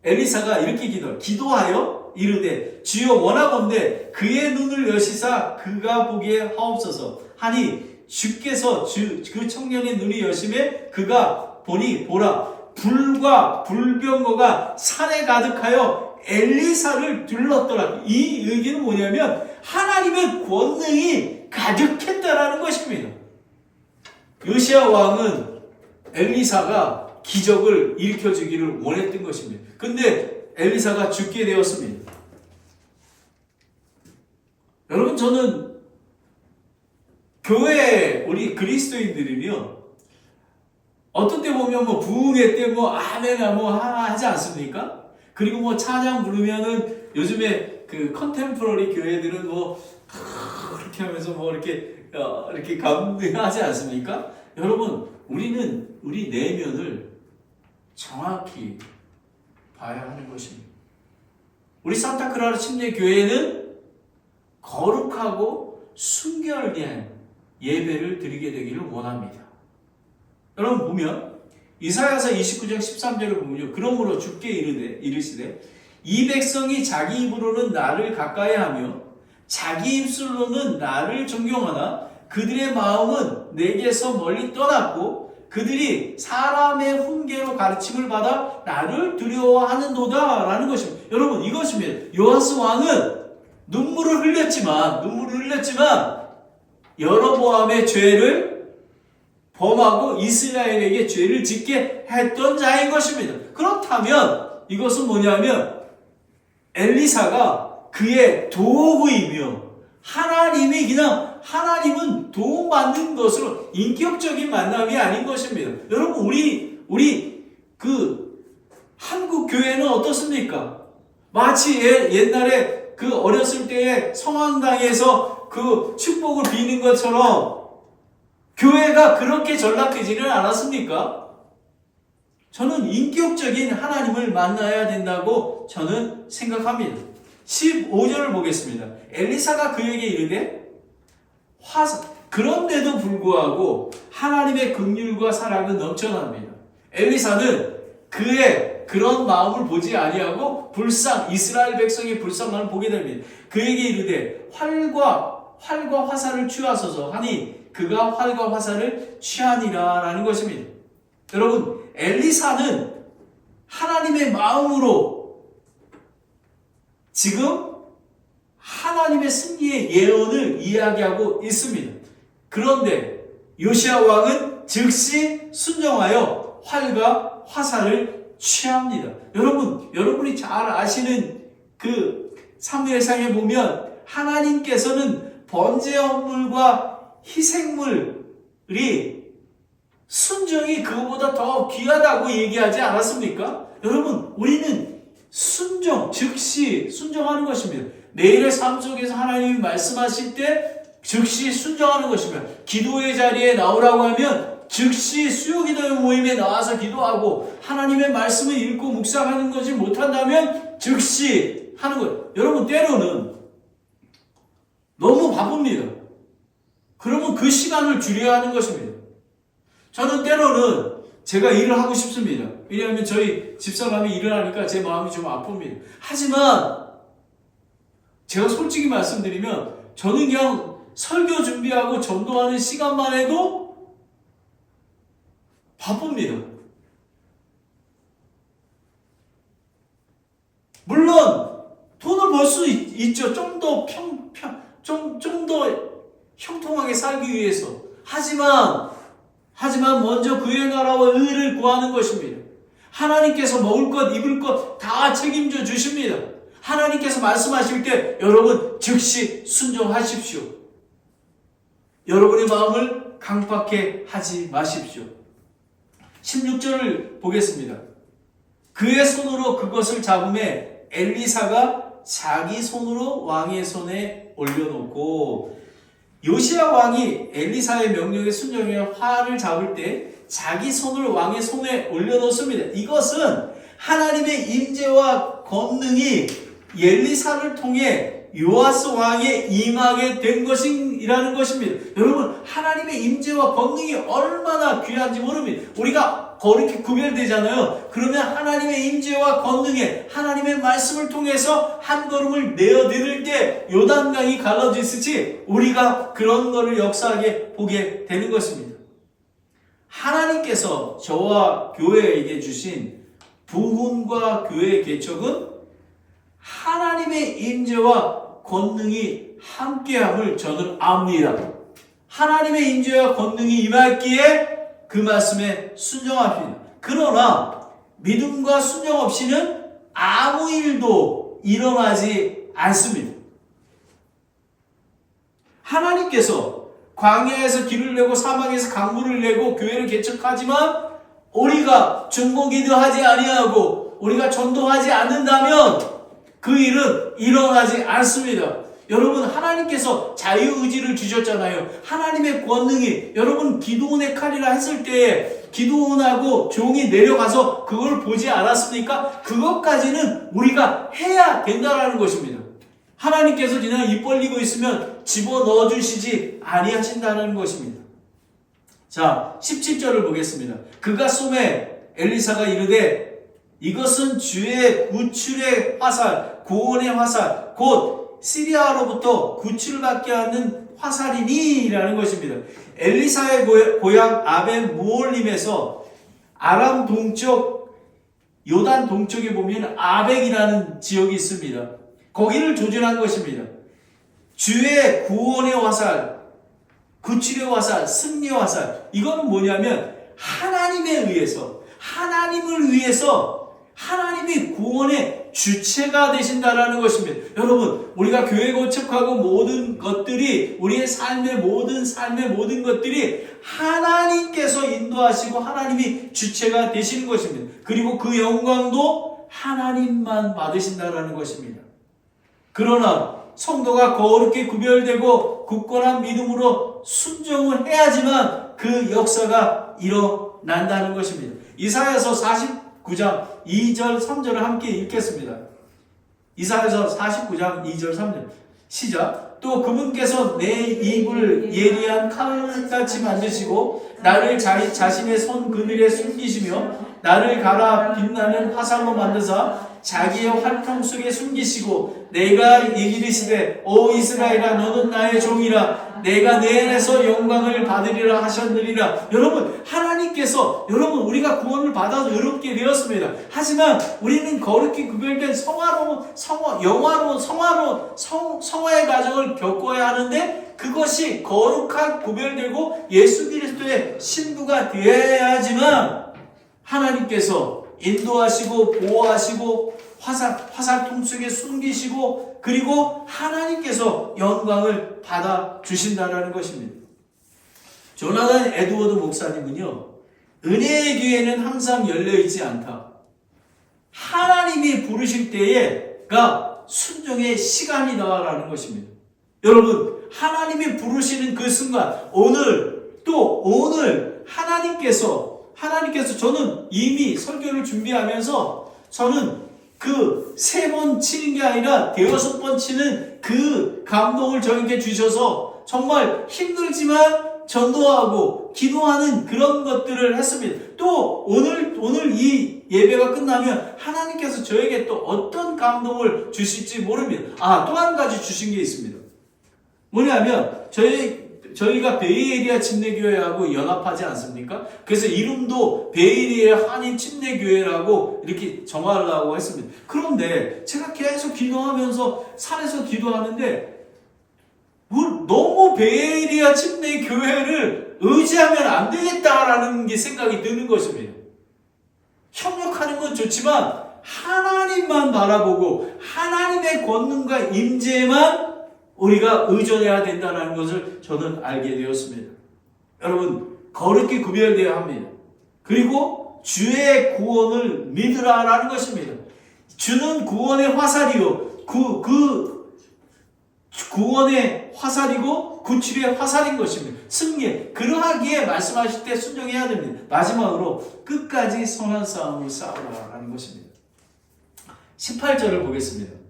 엘리사가 이렇게 기도하여 이르되 주여 원하건대 그의 눈을 여시사 그가 보기에 하옵소서 하니 주께서 그 청년의 눈이 여심에 그가 보니 보라 불과 불병거가 산에 가득하여 엘리사를 둘렀더라. 이 얘기는 뭐냐면 하나님의 권능이 가득했다라는 것입니다. 요시야 왕은 엘리사가 기적을 일으켜주기를 원했던 것입니다. 근데 엘리사가 죽게 되었습니다. 여러분, 저는 교회 우리 그리스도인들이면 어떤 때 보면 뭐 부흥회 때 뭐 아멘아 뭐 하지 않습니까? 그리고 뭐 찬양 부르면은 요즘에 그 컨템포러리 교회들은 뭐 그렇게 하면서 뭐 이렇게 감동하지 않습니까? 여러분, 우리는 우리 내면을 정확히 봐야 하는 것입니다. 우리 산타크라라 침례교회는 거룩하고 순결된 예배를 드리게 되기를 원합니다. 여러분 보면 이사야서 29장 13절을 보면요. 그러므로 주께 이르시되 이 백성이 자기 입으로는 나를 가까이하며 자기 입술로는 나를 존경하나 그들의 마음은 내게서 멀리 떠났고 그들이 사람의 훈계로 가르침을 받아 나를 두려워하는도다 라는 것입니다. 여러분 이것입니다. 요아스 왕은 눈물을 흘렸지만 여로보암의 죄를 범하고 이스라엘에게 죄를 짓게 했던 자인 것입니다. 그렇다면 이것은 뭐냐면 엘리사가 그의 도구이며 하나님은 도움받는 것으로 인격적인 만남이 아닌 것입니다. 여러분 우리 그 한국 교회는 어떻습니까? 마치 옛날에 그 어렸을 때에 성황당에서 그 축복을 비는 것처럼 교회가 그렇게 전락되지는 않았습니까? 저는 인격적인 하나님을 만나야 된다고 저는 생각합니다. 15절을 보겠습니다. 엘리사가 그에게 이르되 그런데도 불구하고 하나님의 긍휼과 사랑은 넘쳐납니다. 엘리사는 그의 그런 마음을 보지 아니하고 이스라엘 백성의 불쌍함을 보게 됩니다. 그에게 이르되 활과 화살을 취하소서 하니 그가 활과 화살을 취하니라 라는 것입니다. 여러분 엘리사는 하나님의 마음으로 지금 하나님의 승리의 예언을 이야기하고 있습니다. 그런데 요시야 왕은 즉시 순종하여 활과 화살을 취합니다. 여러분이 잘 아시는 그 사무엘상에 보면 하나님께서는 번제 헌물과 희생물이 순종이 그거보다 더 귀하다고 얘기하지 않았습니까? 여러분, 우리는 즉시 순종하는 것입니다. 매일의 삶 속에서 하나님이 말씀하실 때 즉시 순종하는 것입니다. 기도의 자리에 나오라고 하면 즉시 수요기도회 모임에 나와서 기도하고 하나님의 말씀을 읽고 묵상하는 것이 못한다면 즉시 하는 거예요. 여러분 때로는 너무 바쁩니다. 그러면 그 시간을 줄여야 하는 것입니다. 저는 때로는 제가 일을 하고 싶습니다. 왜냐하면 저희 집사람이 일을 하니까 제 마음이 좀 아픕니다. 하지만 제가 솔직히 말씀드리면 저는 그냥 설교 준비하고 전도하는 시간만 해도 바쁩니다. 물론 돈을 벌 수 있죠. 좀 더 형통하게 살기 위해서. 하지만 먼저 그의 나라와 의를 구하는 것입니다. 하나님께서 먹을 것, 입을 것 다 책임져 주십니다. 하나님께서 말씀하실 때 여러분 즉시 순종하십시오. 여러분의 마음을 강팍해 하지 마십시오. 16절을 보겠습니다. 그의 손으로 그것을 잡음에 엘리사가 자기 손으로 왕의 손에 올려놓고 요시야 왕이 엘리사의 명령에 순종해 활을 잡을 때 자기 손을 왕의 손에 올려놓습니다. 이것은 하나님의 임재와 권능이 엘리사를 통해 요아스 왕에 임하게 된 것이라는 것입니다. 여러분 하나님의 임재와 권능이 얼마나 귀한지 모릅니다. 우리가 그렇게 구별되잖아요. 그러면 하나님의 임재와 권능에 하나님의 말씀을 통해서 한 걸음을 내어드릴 때 요단강이 갈라지듯이 우리가 그런 거를 역사하게 보게 되는 것입니다. 하나님께서 저와 교회에게 주신 부흥과 교회 개척은 하나님의 임재와 권능이 함께함을 저는 압니다. 하나님의 임재와 권능이 임했기에 그 말씀에 순종합니다. 그러나 믿음과 순종 없이는 아무 일도 일어나지 않습니다. 하나님께서 광야에서 길을 내고 사막에서 강물을 내고 교회를 개척하지만 우리가 중보기도 하지 아니하고 우리가 전도하지 않는다면 그 일은 일어나지 않습니다. 여러분, 하나님께서 자유의지를 주셨잖아요. 하나님의 권능이, 여러분 기드온의 칼이라 했을 때 기드온하고 종이 내려가서 그걸 보지 않았습니까? 그것까지는 우리가 해야 된다라는 것입니다. 하나님께서 그냥 입 벌리고 있으면 집어넣어 주시지 아니하신다는 것입니다. 자, 17절을 보겠습니다. 그가 솜에 엘리사가 이르되 이것은 주의 구출의 화살, 구원의 화살, 곧 시리아로부터 구출받게 하는 화살이니 라는 것입니다. 엘리사의 고향 아벤 무올림에서 아람 동쪽, 요단 동쪽에 보면 아벡이라는 지역이 있습니다. 거기를 조준한 것입니다. 주의 구원의 화살, 구출의 화살, 승리의 화살. 이거는 뭐냐면 하나님에 의해서, 하나님을 위해서 하나님이 구원의 주체가 되신다라는 것입니다. 여러분, 우리가 교회 거룩하고 모든 것들이, 우리의 삶의 모든 것들이 하나님께서 인도하시고 하나님이 주체가 되시는 것입니다. 그리고 그 영광도 하나님만 받으신다라는 것입니다. 그러나 성도가 거룩히 구별되고 굳건한 믿음으로 순종을 해야지만 그 역사가 일어난다는 것입니다. 이사야서 49장 2절 3절을 함께 읽겠습니다. 이사야서 49장 2절 3절 시작. 또 그분께서 내 입을 예리한 칼같이 만드시고 나를 자신의 손 그늘에 숨기시며 나를 갈아 빛나는 화살로 만드사 자기의 활통 속에 숨기시고 내가 이르시되 오 이스라엘아 너는 나의 종이라 내가 내 안에서 영광을 받으리라 하셨느니라. 여러분, 하나님께서, 여러분, 우리가 구원을 받아서 의롭게 되었습니다. 하지만 우리는 거룩히 구별된 성화의 과정을 겪어야 하는데 그것이 거룩한 구별되고 예수 그리스도의 신부가 되어야지만 하나님께서 인도하시고 보호하시고 화살통 속에 숨기시고 그리고 하나님께서 영광을 받아 주신다라는 것입니다. 조나단 에드워드 목사님은요, 은혜의 기회는 항상 열려있지 않다. 하나님이 부르실 때가 순종의 시간이다라는 것입니다. 여러분, 하나님이 부르시는 그 순간, 오늘 하나님께서 저는 이미 설교를 준비하면서 저는 그 3번 치는 게 아니라 5번 치는 그 감동을 저에게 주셔서 정말 힘들지만 전도하고 기도하는 그런 것들을 했습니다. 또 오늘 이 예배가 끝나면 하나님께서 저에게 또 어떤 감동을 주실지 모릅니다. 또 한 가지 주신 게 있습니다. 뭐냐면 저희가 베이에리아 침례교회하고 연합하지 않습니까? 그래서 이름도 베이에리아 한인 침례교회라고 이렇게 정하려고 했습니다. 그런데 제가 계속 기도하면서 산에서 기도하는데 너무 베이에리아 침례교회를 의지하면 안 되겠다라는 게 생각이 드는 것입니다. 협력하는 건 좋지만 하나님만 바라보고 하나님의 권능과 임재만 우리가 의존해야 된다는 것을 저는 알게 되었습니다. 여러분, 거룩히 구별되어야 합니다. 그리고 주의 구원을 믿으라라는 것입니다. 주는 구원의 화살이요. 구원의 화살이고 구출의 화살인 것입니다. 승리. 그러하기에 말씀하실 때 순종해야 됩니다. 마지막으로 끝까지 선한 싸움을 싸우라라는 것입니다. 18절을 보겠습니다.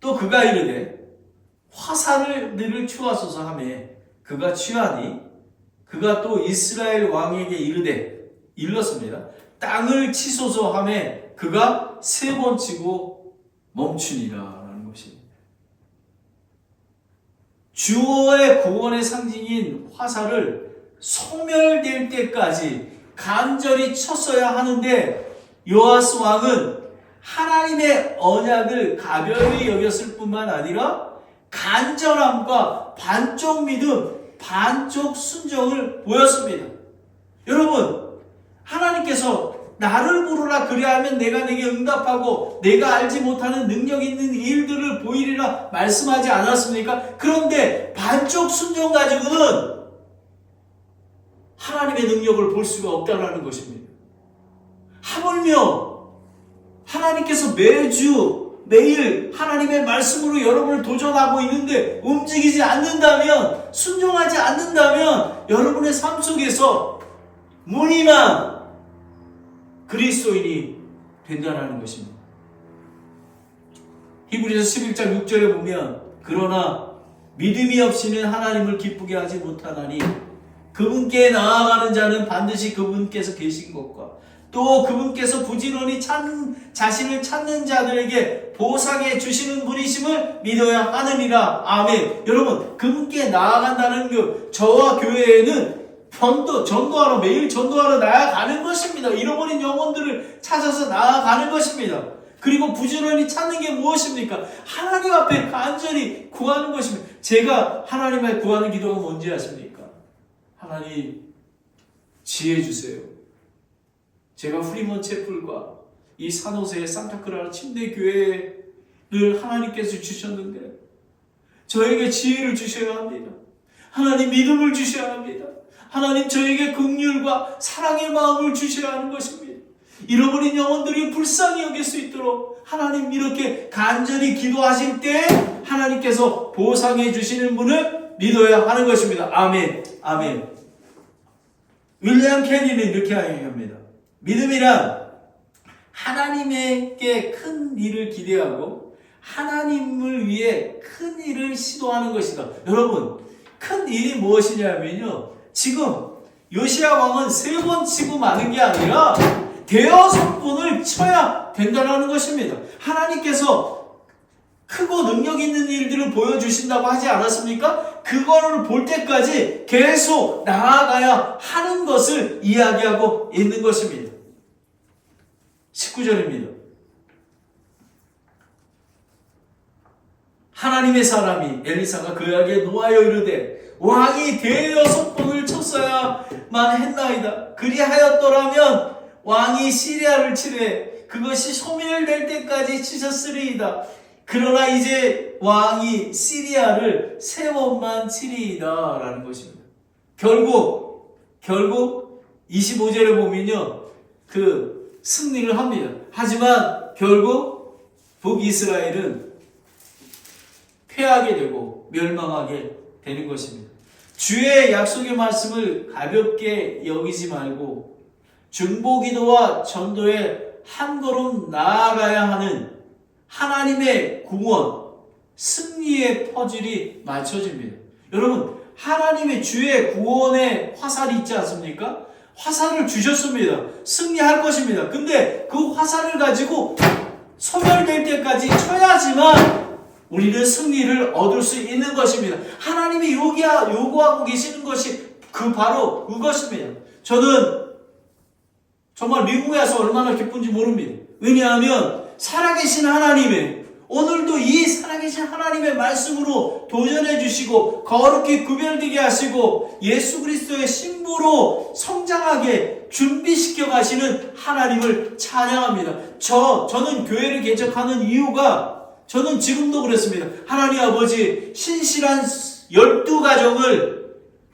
또 그가 이르되 화살을 취하소서 하매 그가 취하니 그가 또 이스라엘 왕에게 이르되 일렀습니다. 땅을 치소서 하매 그가 3번 치고 멈추니라 라는 것입니다. 주의 구원의 상징인 화살을 소멸될 때까지 간절히 쳤어야 하는데 요아스 왕은 하나님의 언약을 가벼이 여겼을 뿐만 아니라 간절함과 반쪽 믿음, 반쪽 순종을 보였습니다. 여러분, 하나님께서 나를 부르라 그리하면 내가 네게 응답하고 내가 알지 못하는 능력 있는 일들을 보이리라 말씀하지 않았습니까? 그런데 반쪽 순종 가지고는 하나님의 능력을 볼 수가 없다는 것입니다. 하물며 하나님께서 매일 하나님의 말씀으로 여러분을 도전하고 있는데 움직이지 않는다면, 순종하지 않는다면 여러분의 삶 속에서 무늬만 그리스도인이 된다는 것입니다. 히브리서 11장 6절에 보면 그러나 믿음이 없이는 하나님을 기쁘게 하지 못하나니 그분께 나아가는 자는 반드시 그분께서 계신 것과 또 그분께서 부지런히 자신을 찾는 자들에게 보상해 주시는 분이심을 믿어야 하느니라. 아멘. 여러분, 그분께 나아간다는 저와 교회에는 전도하러, 매일 전도하러 나아가는 것입니다. 잃어버린 영혼들을 찾아서 나아가는 것입니다. 그리고 부지런히 찾는 게 무엇입니까? 하나님 앞에 간절히 구하는 것입니다. 제가 하나님 앞에 구하는 기도가 뭔지 아십니까? 하나님, 지혜 주세요. 제가 프리먼 채플과 이 산호세의 산타크라라 침례교회를 하나님께서 주셨는데 저에게 지혜를 주셔야 합니다. 하나님, 믿음을 주셔야 합니다. 하나님, 저에게 긍휼과 사랑의 마음을 주셔야 하는 것입니다. 잃어버린 영혼들이 불쌍히 여길 수 있도록 하나님 이렇게 간절히 기도하실 때 하나님께서 보상해 주시는 분을 믿어야 하는 것입니다. 아멘. 아멘. 윌리엄 캐리는 이렇게 이야기합니다. 믿음이란 하나님에게 큰 일을 기대하고 하나님을 위해 큰 일을 시도하는 것이다. 여러분, 큰 일이 무엇이냐면요, 지금 요시야 왕은 3번 치고 마는 게 아니라 5번을 쳐야 된다는 것입니다. 하나님께서 크고 능력 있는 일들을 보여주신다고 하지 않았습니까? 그거를 볼 때까지 계속 나아가야 하는 것을 이야기하고 있는 것입니다. 19절입니다. 하나님의 사람이 엘리사가 그에게 노하여 이르되 왕이 5번을 쳤어야만 했나이다. 그리하였더라면 왕이 시리아를 치되 그것이 소멸될 때까지 치셨으리이다. 그러나 이제 왕이 시리아를 3번만 치리이다 라는 것입니다. 결국 25절에 보면요, 그 승리를 합니다. 하지만 결국 북이스라엘은 패하게 되고 멸망하게 되는 것입니다. 주의 약속의 말씀을 가볍게 여기지 말고 중보기도와 전도에 한 걸음 나아가야 하는 하나님의 구원, 승리의 퍼즐이 맞춰집니다. 여러분, 하나님의 주의 구원의 화살이 있지 않습니까? 화살을 주셨습니다. 승리할 것입니다. 근데 그 화살을 가지고 소멸될 때까지 쳐야지만 우리는 승리를 얻을 수 있는 것입니다. 하나님이 요구하고 계시는 것이 바로 그것입니다. 저는 정말 미국에 와서 얼마나 기쁜지 모릅니다. 왜냐하면 살아계신 하나님의, 오늘도 이 살아계신 하나님의 말씀으로 도전해 주시고 거룩히 구별되게 하시고 예수 그리스도의 신부로 성장하게 준비시켜 가시는 하나님을 찬양합니다. 저는 교회를 개척하는 이유가, 저는 지금도 그렇습니다. 하나님 아버지, 신실한 12가정을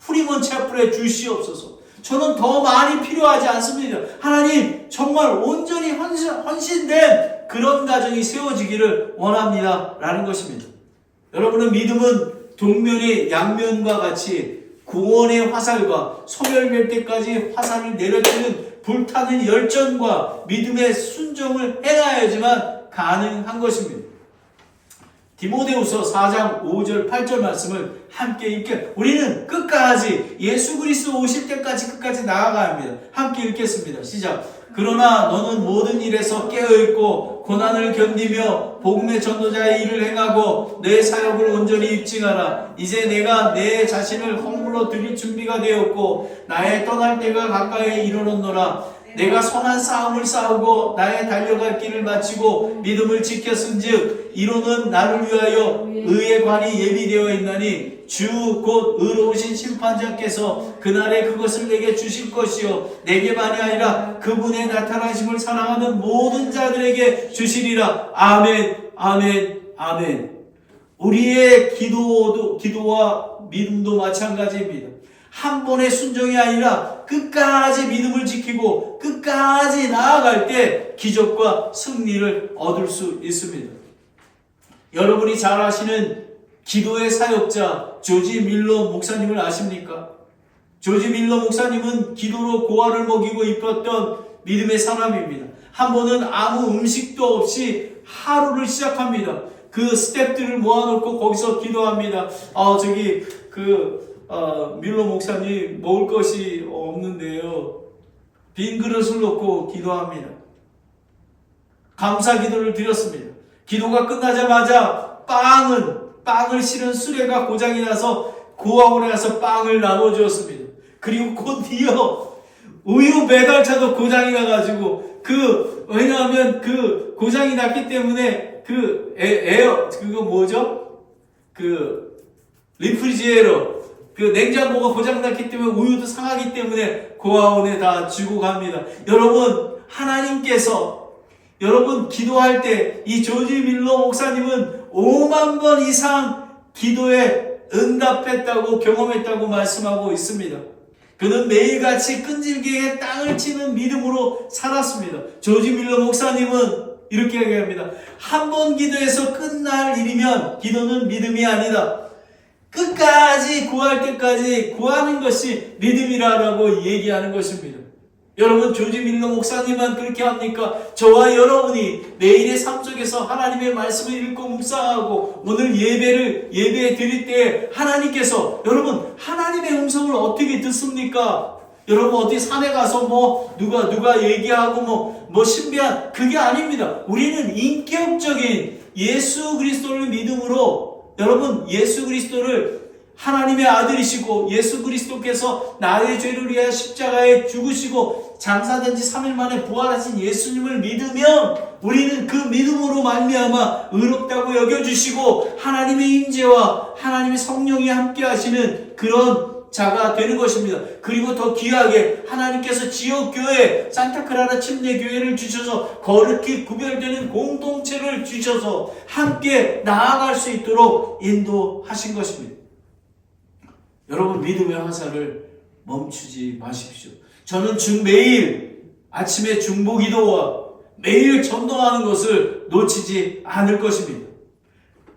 프리먼 채플에 주시옵소서. 저는 더 많이 필요하지 않습니다. 하나님, 정말 온전히 헌신된 그런 가정이 세워지기를 원합니다 라는 것입니다. 여러분은 믿음은 동면의 양면과 같이 구원의 화살과 소멸될 때까지 화살을 내려주는 불타는 열정과 믿음의 순종을 행하여야지만 가능한 것입니다. 디모데후서 4장 5절 8절 말씀을 함께 읽게, 우리는 끝까지 예수 그리스도 오실 때까지 끝까지 나아가야 합니다. 함께 읽겠습니다. 시작. 그러나 너는 모든 일에서 깨어있고 고난을 견디며 복음의 전도자의 일을 행하고 내 사역을 온전히 입증하라. 이제 내가 내 자신을 허물로 드릴 준비가 되었고 나의 떠날 때가 가까이 이르렀노라. 내가 선한 싸움을 싸우고 나의 달려갈 길을 마치고 믿음을 지켰은즉 이로는 나를 위하여 의의 관이 예비되어 있나니 주 곧 의로우신 심판자께서 그날에 그것을 내게 주실 것이요 내게만이 아니라 그분의 나타나심을 사랑하는 모든 자들에게 주시리라. 아멘, 아멘, 아멘. 우리의 기도와 믿음도 마찬가지입니다. 한 번의 순종이 아니라 끝까지 믿음을 지키고 끝까지 나아갈 때 기적과 승리를 얻을 수 있습니다. 여러분이 잘 아시는 기도의 사역자 조지 밀러 목사님을 아십니까? 조지 밀러 목사님은 기도로 고아를 먹이고 입혔던 믿음의 사람입니다. 한 번은 아무 음식도 없이 하루를 시작합니다. 그 스태프들을 모아놓고 거기서 기도합니다. 밀러 목사님 먹을 것이 없는데요. 빈 그릇을 놓고 기도합니다. 감사 기도를 드렸습니다. 기도가 끝나자마자 빵을 실은 수레가 고장이 나서 고아원에 가서 빵을 나눠주었습니다. 그리고 곧이어 우유 배달차도 고장이 나가지고 왜냐하면 그 고장이 났기 때문에 리프리지에러 냉장고가 고장났기 때문에 우유도 상하기 때문에 고아원에 다 주고 갑니다. 여러분, 하나님께서 여러분 기도할 때 이 조지 밀러 목사님은 5만 번 이상 기도에 응답했다고 경험했다고 말씀하고 있습니다. 그는 매일같이 끈질기게 땅을 치는 믿음으로 살았습니다. 조지 밀러 목사님은 이렇게 얘기합니다. 한 번 기도해서 끝날 일이면 기도는 믿음이 아니다. 끝까지 구할 때까지 구하는 것이 믿음이라고 얘기하는 것입니다. 여러분, 조지 밀러 목사님만 그렇게 합니까? 저와 여러분이 매일의 삶 속에서 하나님의 말씀을 읽고 묵상하고 오늘 예배 드릴 때 하나님께서 여러분 하나님의 음성을 어떻게 듣습니까? 여러분 어디 산에 가서 누가 얘기하고 신비한 그게 아닙니다. 우리는 인격적인 예수 그리스도를 믿음으로 여러분 예수 그리스도를 하나님의 아들이시고 예수 그리스도께서 나의 죄를 위하여 십자가에 죽으시고 장사된 지 3일 만에 부활하신 예수님을 믿으면 우리는 그 믿음으로 말미암아 의롭다고 여겨주시고 하나님의 임재와 하나님의 성령이 함께 하시는 그런 자가 되는 것입니다. 그리고 더 귀하게 하나님께서 지역교회 산타크라라 침례교회를 주셔서 거룩히 구별되는 공동체를 주셔서 함께 나아갈 수 있도록 인도하신 것입니다. 여러분 믿음의 화살을 멈추지 마십시오. 저는 매일 아침에 중보기도와 매일 전도하는 것을 놓치지 않을 것입니다.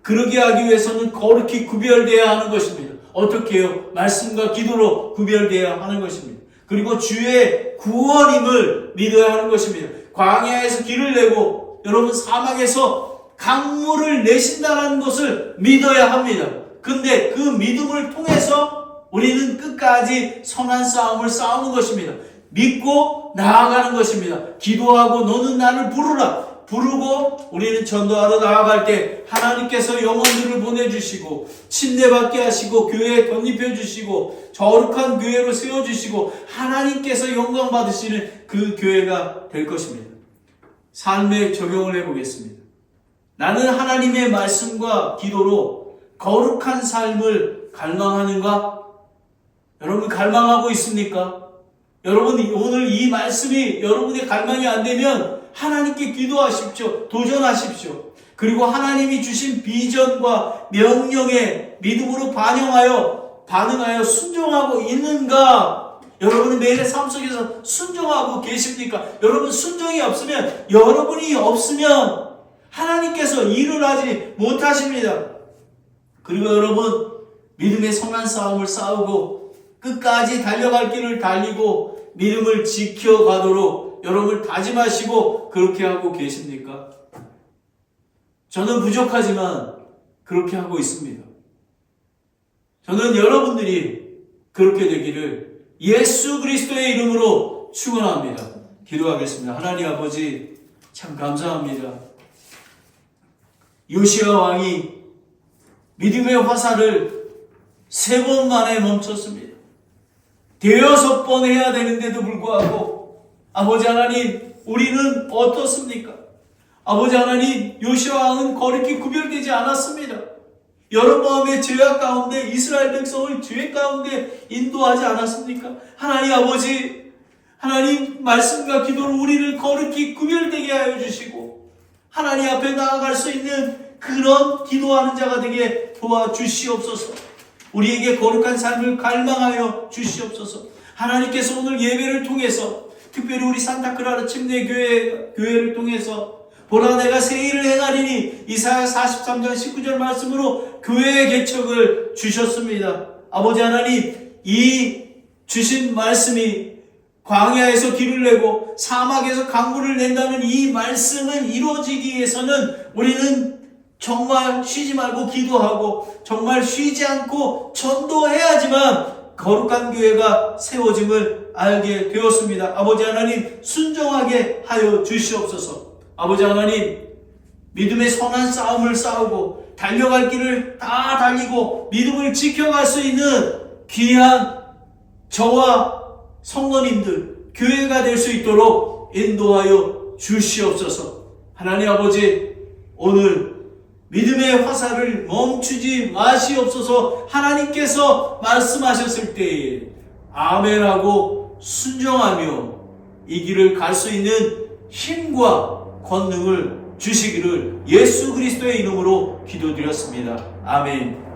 그러게 하기 위해서는 거룩히 구별되어야 하는 것입니다. 어떻게 해요? 말씀과 기도로 구별되어야 하는 것입니다. 그리고 주의 구원임을 믿어야 하는 것입니다. 광야에서 길을 내고 여러분 사막에서 강물을 내신다는 것을 믿어야 합니다. 근데 그 믿음을 통해서 우리는 끝까지 선한 싸움을 싸우는 것입니다. 믿고 나아가는 것입니다. 기도하고 너는 나를 부르고 우리는 전도하러 나아갈 때 하나님께서 영혼들을 보내주시고 침례받게 하시고 교회에 덧입혀 주시고 거룩한 교회로 세워주시고 하나님께서 영광 받으시는 그 교회가 될 것입니다. 삶에 적용을 해보겠습니다. 나는 하나님의 말씀과 기도로 거룩한 삶을 갈망하는가? 여러분 갈망하고 있습니까? 여러분 오늘 이 말씀이 여러분의 갈망이 안 되면 하나님께 기도하십시오. 도전하십시오. 그리고 하나님이 주신 비전과 명령에 믿음으로 반응하여 순종하고 있는가? 여러분은 매일의 삶 속에서 순종하고 계십니까? 여러분 순종이 없으면 여러분이 없으면 하나님께서 일을 하지 못하십니다. 그리고 여러분 믿음의 선한 싸움을 싸우고 끝까지 달려갈 길을 달리고 믿음을 지켜가도록 여러분을 다짐하시고 그렇게 하고 계십니까? 저는 부족하지만 그렇게 하고 있습니다. 저는 여러분들이 그렇게 되기를 예수 그리스도의 이름으로 축원합니다. 기도하겠습니다. 하나님 아버지 참 감사합니다. 요시야 왕이 믿음의 화살을 3번 만에 멈췄습니다. 6번 해야 되는데도 불구하고 아버지 하나님 우리는 어떻습니까? 아버지 하나님 요시야 왕은 거룩히 구별되지 않았습니다. 여로보암의 죄악 가운데 이스라엘 백성을 죄 가운데 인도하지 않았습니까? 하나님 아버지, 하나님 말씀과 기도로 우리를 거룩히 구별되게 하여 주시고 하나님 앞에 나아갈 수 있는 그런 기도하는 자가 되게 도와주시옵소서. 우리에게 거룩한 삶을 갈망하여 주시옵소서. 하나님께서 오늘 예배를 통해서 특별히 우리 산타크라라 침례교회를 통해서 보라 내가 새 일을 행하리니 이사야 43장 19절 말씀으로 교회의 개척을 주셨습니다. 아버지 하나님, 이 주신 말씀이 광야에서 길을 내고 사막에서 강물을 낸다는 이 말씀은 이루어지기 위해서는 우리는 정말 쉬지 말고 기도하고 정말 쉬지 않고 전도해야지만 거룩한 교회가 세워짐을 알게 되었습니다. 아버지 하나님, 순종하게 하여 주시옵소서. 아버지 하나님, 믿음의 선한 싸움을 싸우고 달려갈 길을 다 달리고 믿음을 지켜갈 수 있는 귀한 저와 성도님들, 교회가 될 수 있도록 인도하여 주시옵소서. 하나님 아버지, 오늘 믿음의 화살을 멈추지 마시옵소서. 하나님께서 말씀하셨을 때에 아멘하고 순종하며 이 길을 갈 수 있는 힘과 권능을 주시기를 예수 그리스도의 이름으로 기도드렸습니다. 아멘.